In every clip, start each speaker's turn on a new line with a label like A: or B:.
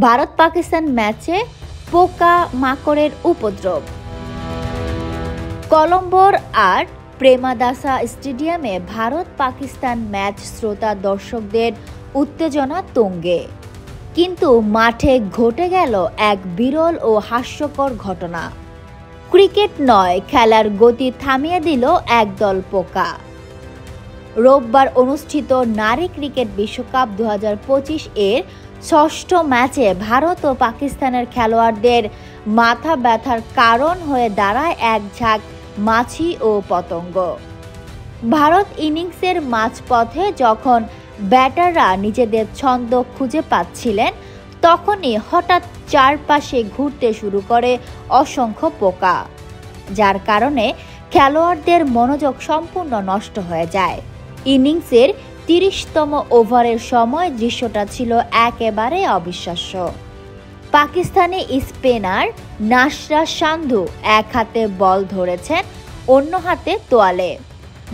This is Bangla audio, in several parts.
A: ভারত পাকিস্তান ম্যাচে পোকা মাকড়ের উপদ্রব। কলম্বোর আর প্রেমাদাসা স্টেডিয়ামে ভারত পাকিস্তান ম্যাচ শ্রোতা দর্শকদের উত্তেজনা তুঙ্গে, কিন্তু মাঠে ঘটে গেল এক বিরল ও হাস্যকর ঘটনা। ক্রিকেট নয়, খেলার গতি থামিয়ে দিল একদল পোকা। রোববার অনুষ্ঠিত নারী ক্রিকেট বিশ্বকাপ 2025 এর ষষ্ঠ ম্যাচে ভারত ও পাকিস্তানের খেলোয়াড়দের মাথা ব্যথার কারণ হয়ে দাঁড়ায় এক ঝাঁক মাছি ও পতঙ্গ। ভারত ইনিংসের মাঝপথে যখন ব্যাটাররা নিজেদের ছন্দ খুঁজে পাচ্ছিলেন, তখনই হঠাৎ চারপাশে ঘুরতে শুরু করে অসংখ্য পোকা, যার কারণে খেলোয়াড়দের মনোযোগ সম্পূর্ণ নষ্ট হয়ে যায়। ইনিংসের 30তম ওভারের সময় দৃশ্যটা ছিল একেবারে অবিশ্বাস্য। পাকিস্তানি স্পিনার নাসরা সান্ধু এক হাতে বল ধরেছেন, অন্য হাতে তোয়ালে,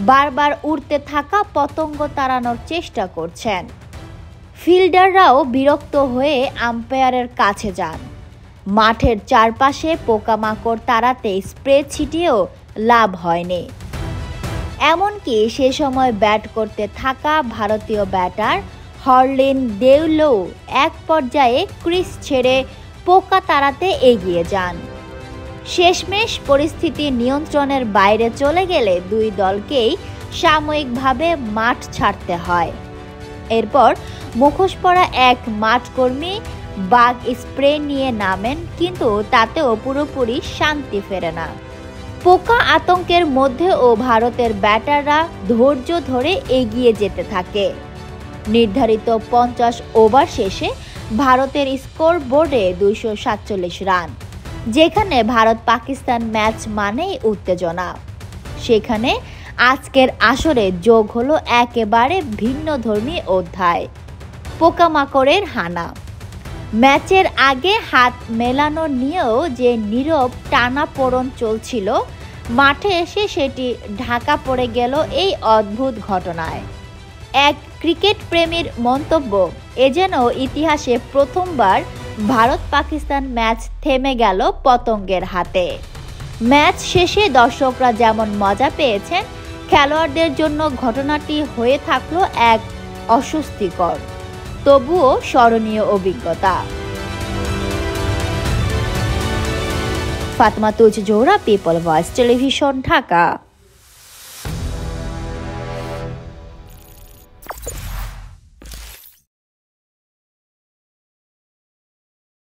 A: বারবার উড়তে থাকা পতঙ্গ তাড়ানোর চেষ্টা করছেন। ফিল্ডাররাও বিরক্ত হয়ে আম্পায়ারের কাছে যান। মাঠের চারপাশে পোকামাকড় তাড়াতে স্প্রে ছিটিয়েও লাভ হয়নি। এমনকি সে সময় ব্যাট করতে থাকা ভারতীয় ব্যাটার হরলিন দেওলও এক পর্যায়ে ক্রিজ ছেড়ে পোকা তাড়াতে এগিয়ে যান। শেষমেশ পরিস্থিতি নিয়ন্ত্রণের বাইরে চলে গেলে দুই দলকেই সাময়িকভাবে মাঠ ছাড়তে হয়। এরপর মুখোশ পরা এক মাঠকর্মী বাগ স্প্রে নিয়ে নামেন, কিন্তু তাতেও পুরোপুরি শান্তি ফেরে না। পোকা আতঙ্কের মধ্যেও ভারতের ব্যাটাররা ধৈর্য ধরে এগিয়ে যেতে থাকে। নির্ধারিত 50 ওভার শেষে ভারতের স্কোর বোর্ডে 247 রান। যেখানে ভারত পাকিস্তান ম্যাচ মানেই উত্তেজনা, সেখানে আজকের আসরে যোগ হলো একেবারে ভিন্নধর্মী অধ্যায়, পোকামাকড়ের হানা। ম্যাচের আগে হাত মেলানো নিয়েও যে নীরব টানাপোড়েন চলছিল, মাঠে এসে সেটি ঢাকা পড়ে গেল এই অদ্ভুত ঘটনায়। এক ক্রিকেট প্রেমীর মন্তব্য, এ যেন ইতিহাসে প্রথমবার ভারত পাকিস্তান ম্যাচ থেমে গেল পতঙ্গের হাতে। ম্যাচ শেষে দর্শকরা যেমন মজা পেয়েছেন, খেলোয়াড়দের জন্য ঘটনাটি হয়ে থাকলো এক অস্বস্তিকর তবুও স্মরণীয় অভিজ্ঞতা। Fatema Tuz Zohra, people voice television, Dhaka.